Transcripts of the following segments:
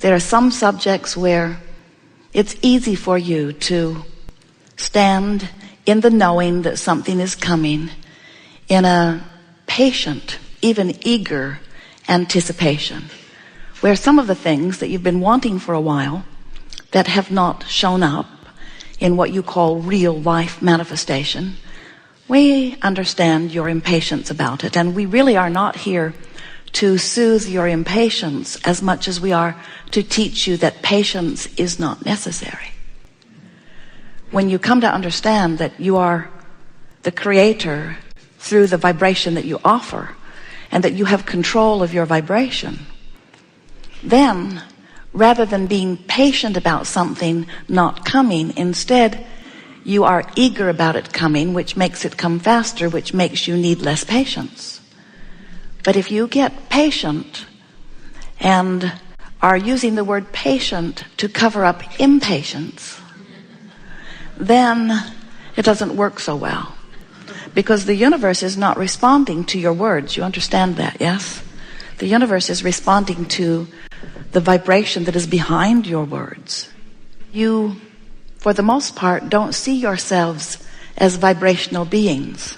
There are some subjects where it's easy for you to stand in the knowing that something is coming in a patient, even eager anticipation, where some of the things that you've been wanting for a while that have not shown up in what you call real life manifestation, we understand your impatience about it, and we really are not here to soothe your impatience as much as we are to teach you that patience is not necessary. When you come to understand that you are the creator through the vibration that you offer, and that you have control of your vibration, then rather than being patient about something not coming, instead you are eager about it coming, which makes it come faster, which makes you need less patience. But if you get patient and are using the word patient to cover up impatience, then it doesn't work so well, because the universe is not responding to your words. You understand that, yes? The universe is responding to the vibration that is behind your words. You, for the most part, don't see yourselves as vibrational beings.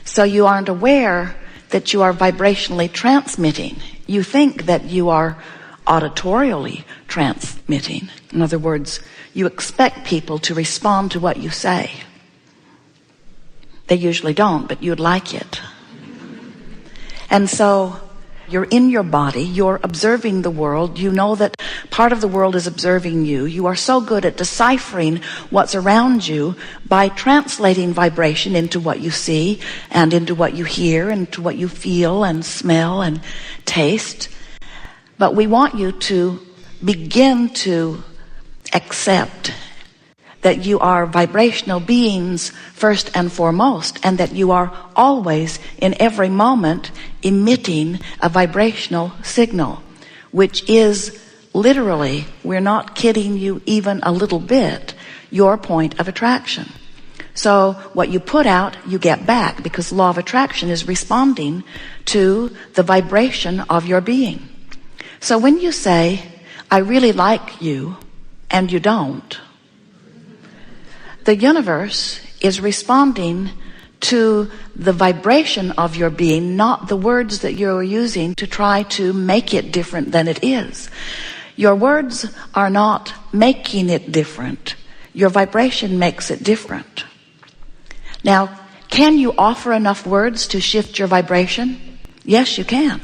So you aren't aware that you are vibrationally transmitting. You think that you are auditorially transmitting. In other words, you expect people to respond to what you say. They usually don't, but you'd like it. And so you're in your body, you're observing the world, you know that part of the world is observing you. You are so good at deciphering what's around you by translating vibration into what you see and into what you hear, into what you feel and smell and taste. But we want you to begin to accept that you are vibrational beings first and foremost, and that you are always, in every moment, emitting a vibrational signal, which is literally, we're not kidding you even a little bit, your point of attraction. So what you put out, you get back, because law of attraction is responding to the vibration of your being. So when you say, I really like you, and you don't, the universe is responding to the vibration of your being, not the words that you're using to try to make it different than it is. Your words are not making it different. Your vibration makes it different. Now, can you offer enough words to shift your vibration? Yes, you can.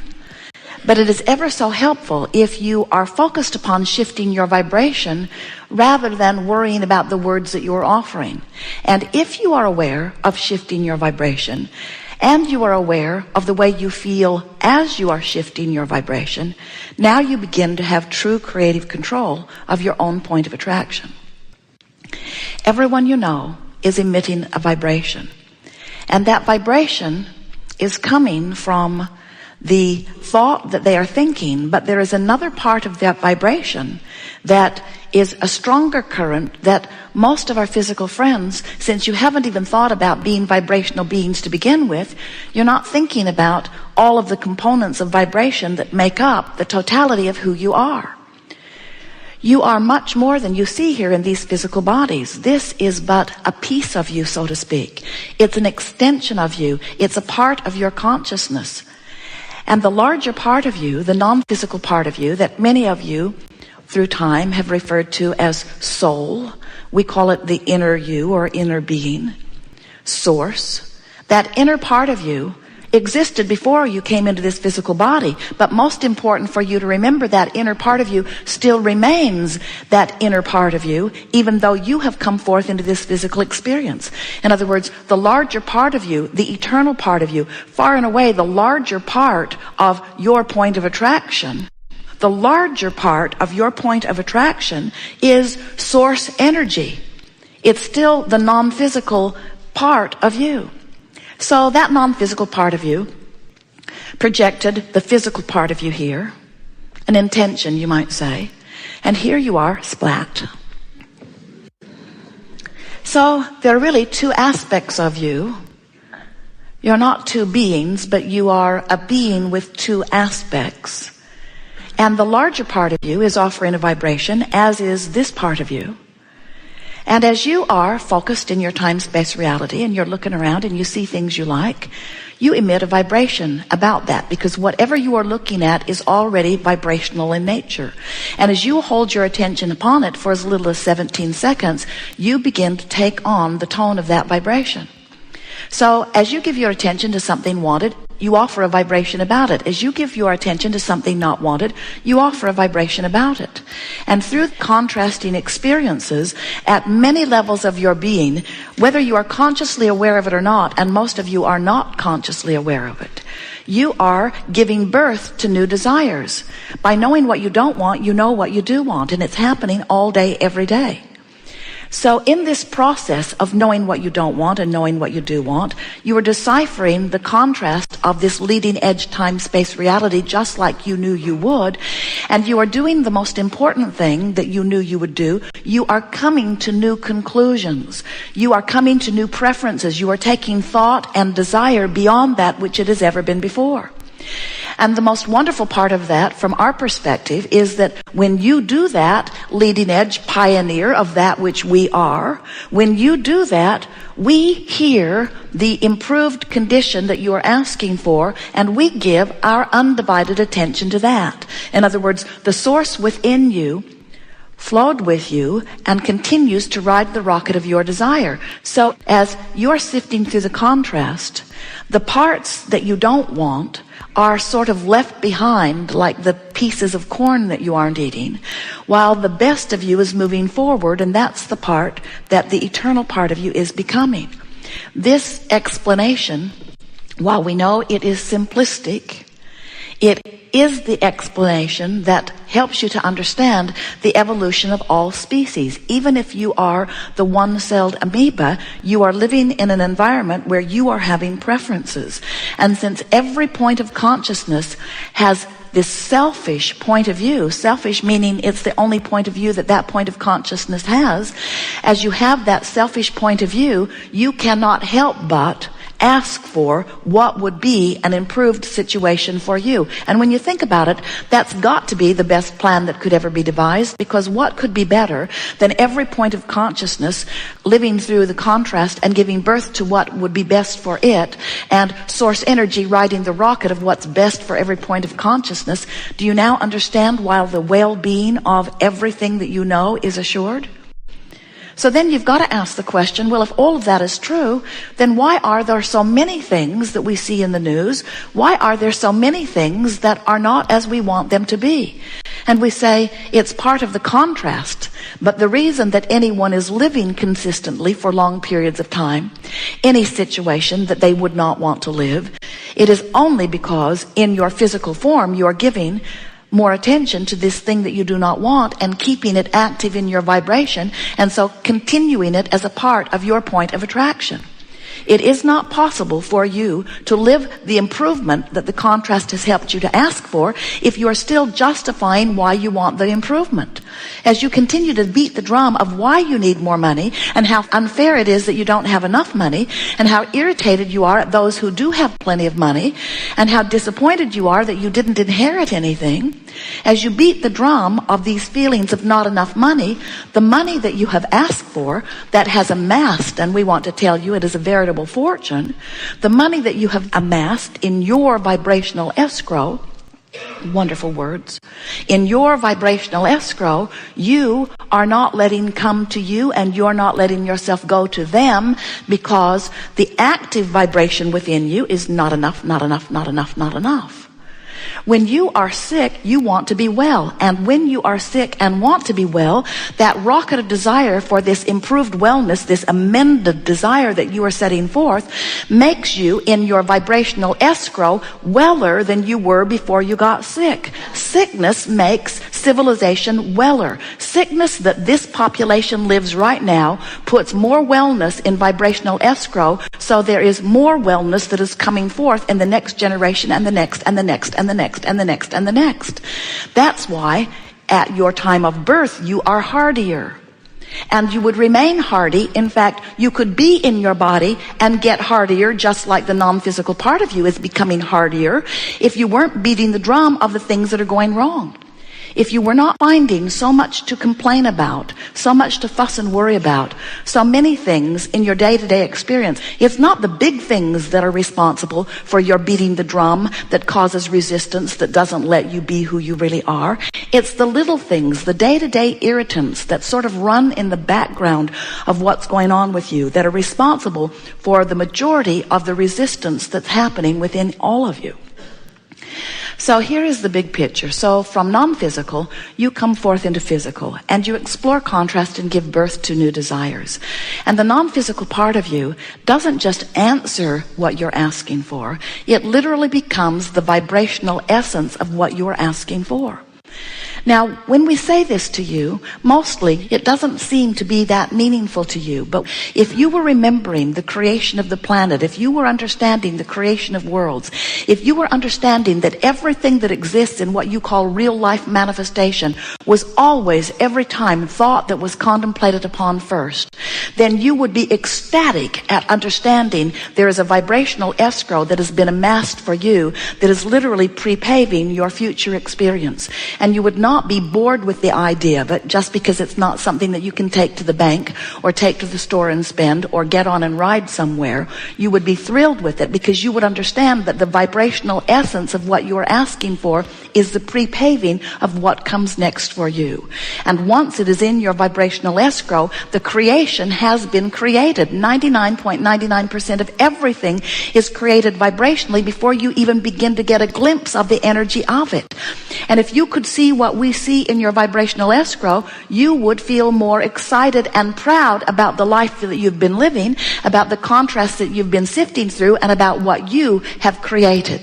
But it is ever so helpful if you are focused upon shifting your vibration rather than worrying about the words that you're offering. And if you are aware of shifting your vibration, and you are aware of the way you feel as you are shifting your vibration, now you begin to have true creative control of your own point of attraction. Everyone you know is emitting a vibration. And that vibration is coming from the thought that they are thinking, but there is another part of that vibration that is a stronger current that most of our physical friends, since you haven't even thought about being vibrational beings to begin with, you're not thinking about all of the components of vibration that make up the totality of who you are. You are much more than you see here in these physical bodies. This is but a piece of you, so to speak. It's an extension of you. It's a part of your consciousness. And the larger part of you, the non-physical part of you, that many of you through time have referred to as soul, we call it the inner you or inner being, source. That inner part of you existed before you came into this physical body. But most important for you to remember, that inner part of you still remains that inner part of you, even though you have come forth into this physical experience. In other words, the larger part of you, the eternal part of you, far and away the larger part of your point of attraction, the larger part of your point of attraction is source energy. It's still the non-physical part of you. So that non-physical part of you projected the physical part of you here, an intention, you might say, and here you are, splat. So there are really two aspects of you. You're not two beings, but you are a being with two aspects. And the larger part of you is offering a vibration, as is this part of you. And as you are focused in your time-space reality and you're looking around and you see things you like, you emit a vibration about that, because whatever you are looking at is already vibrational in nature. And as you hold your attention upon it for as little as 17 seconds, you begin to take on the tone of that vibration. So as you give your attention to something wanted, you offer a vibration about it. As you give your attention to something not wanted, you offer a vibration about it. And through contrasting experiences at many levels of your being, whether you are consciously aware of it or not, and most of you are not consciously aware of it, you are giving birth to new desires. By knowing what you don't want, you know what you do want, and it's happening all day, every day. So in this process of knowing what you don't want and knowing what you do want, you are deciphering the contrast of this leading edge time-space reality just like you knew you would. And you are doing the most important thing that you knew you would do. You are coming to new conclusions. You are coming to new preferences. You are taking thought and desire beyond that which it has ever been before. And the most wonderful part of that, from our perspective, is that when you do that, leading edge pioneer of that which we are, when you do that, we hear the improved condition that you are asking for, and we give our undivided attention to that. In other words, the source within you flowed with you and continues to ride the rocket of your desire. So as you're sifting through the contrast, the parts that you don't want are sort of left behind, like the pieces of corn that you aren't eating, while the best of you is moving forward, and that's the part that the eternal part of you is becoming. This explanation, while we know it is simplistic, it is the explanation that helps you to understand the evolution of all species. Even if you are the one-celled amoeba, you are living in an environment where you are having preferences. And since every point of consciousness has this selfish point of view, selfish meaning it's the only point of view that that point of consciousness has, as you have that selfish point of view, you cannot help but ask for what would be an improved situation for you. And when you think about it, that's got to be the best plan that could ever be devised, because what could be better than every point of consciousness living through the contrast and giving birth to what would be best for it, and source energy riding the rocket of what's best for every point of consciousness? Do you now understand why the well-being of everything that you know is assured? So then you've got to ask the question, well, if all of that is true, then why are there so many things that we see in the news? Why are there so many things that are not as we want them to be? And we say it's part of the contrast. But the reason that anyone is living consistently for long periods of time, any situation that they would not want to live, it is only because in your physical form you are giving more attention to this thing that you do not want and keeping it active in your vibration, and so continuing it as a part of your point of attraction. It is not possible for you to live the improvement that the contrast has helped you to ask for if you are still justifying why you want the improvement. As you continue to beat the drum of why you need more money and how unfair it is that you don't have enough money, and how irritated you are at those who do have plenty of money, and how disappointed you are that you didn't inherit anything, as you beat the drum of these feelings of not enough money, the money that you have asked for that has amassed, and we want to tell you it is a veritable fortune, the money that you have amassed in your vibrational escrow, wonderful words, in your vibrational escrow, you are not letting come to you, and you're not letting yourself go to them, because the active vibration within you is not enough, not enough, not enough, not enough. When you are sick, you want to be well. And when you are sick and want to be well, that rocket of desire for this improved wellness, this amended desire that you are setting forth, makes you in your vibrational escrow weller than you were before you got sick. Sickness makes civilization weller. Sickness that this population lives right now puts more wellness in vibrational escrow, so there is more wellness that is coming forth in the next generation, and the next, and the next, and the next, and the next, and the next. That's why at your time of birth you are hardier, and you would remain hardy. In fact, you could be in your body and get hardier, just like the non-physical part of you is becoming hardier, if you weren't beating the drum of the things that are going wrong. if you were not finding so much to complain about, so much to fuss and worry about, so many things in your day-to-day experience, it's not the big things that are responsible for your beating the drum that causes resistance, that doesn't let you be who you really are. It's the little things, the day-to-day irritants that sort of run in the background of what's going on with you that are responsible for the majority of the resistance that's happening within all of you. So here is the big picture. So from non-physical, you come forth into physical, and you explore contrast and give birth to new desires. And the non-physical part of you doesn't just answer what you're asking for. It literally becomes the vibrational essence of what you are asking for. Now, when we say this to you, mostly it doesn't seem to be that meaningful to you. But if you were remembering the creation of the planet, if you were understanding the creation of worlds, if you were understanding that everything that exists in what you call real life manifestation was always, every time, thought that was contemplated upon first, then you would be ecstatic at understanding there is a vibrational escrow that has been amassed for you that is literally pre-paving your future experience. And you would not be bored with the idea, but just because it's not something that you can take to the bank or take to the store and spend or get on and ride somewhere, you would be thrilled with it because you would understand that the vibrational essence of what you are asking for is the pre-paving of what comes next for you. And once it is in your vibrational escrow, the creation has been created. 99.99% of everything is created vibrationally before you even begin to get a glimpse of the energy of it. And if you could see what we see in your vibrational escrow, you would feel more excited and proud about the life that you've been living, about the contrast that you've been sifting through, and about what you have created.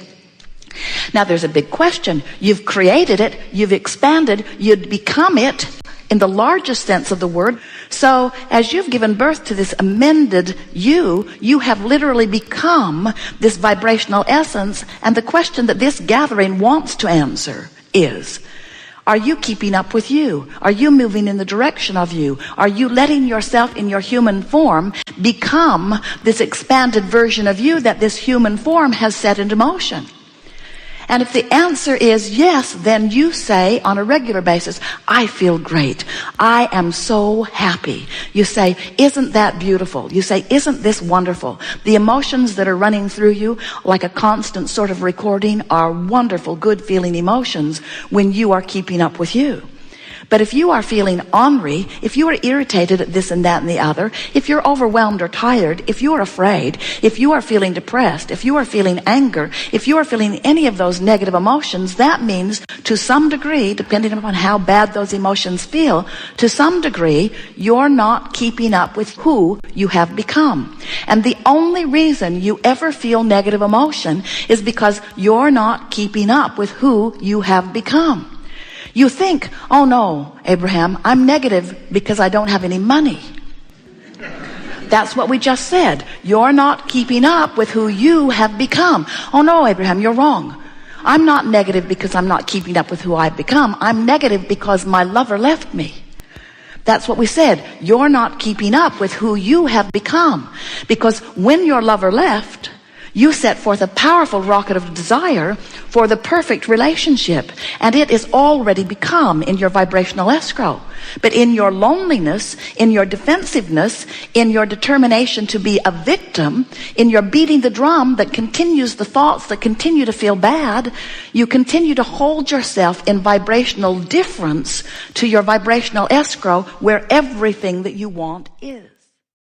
Now there's a big question. You've created it, you've expanded, you'd become it in the largest sense of the word. So as you've given birth to this amended you have literally become this vibrational essence. And the question that this gathering wants to answer is, are you keeping up with you? Are you moving in the direction of you? Are you letting yourself in your human form become this expanded version of you that this human form has set into motion? And if the answer is yes, then you say on a regular basis, I feel great. I am so happy. You say, isn't that beautiful? You say, isn't this wonderful? The emotions that are running through you like a constant sort of recording are wonderful, good feeling emotions when you are keeping up with you. But if you are feeling ornery, if you are irritated at this and that and the other, if you're overwhelmed or tired, if you are afraid, if you are feeling depressed, if you are feeling anger, if you are feeling any of those negative emotions, that means to some degree, depending upon how bad those emotions feel, to some degree, you're not keeping up with who you have become. And the only reason you ever feel negative emotion is because you're not keeping up with who you have become. You think, oh no, Abraham, I'm negative because I don't have any money. That's what we just said. You're not keeping up with who you have become. Oh no, Abraham, you're wrong. I'm not negative because I'm not keeping up with who I've become. I'm negative because my lover left me. That's what we said. You're not keeping up with who you have become. Because when your lover left, you set forth a powerful rocket of desire for the perfect relationship, and it is already become in your vibrational escrow. But in your loneliness, in your defensiveness, in your determination to be a victim, in your beating the drum that continues the thoughts that continue to feel bad, you continue to hold yourself in vibrational difference to your vibrational escrow where everything that you want is.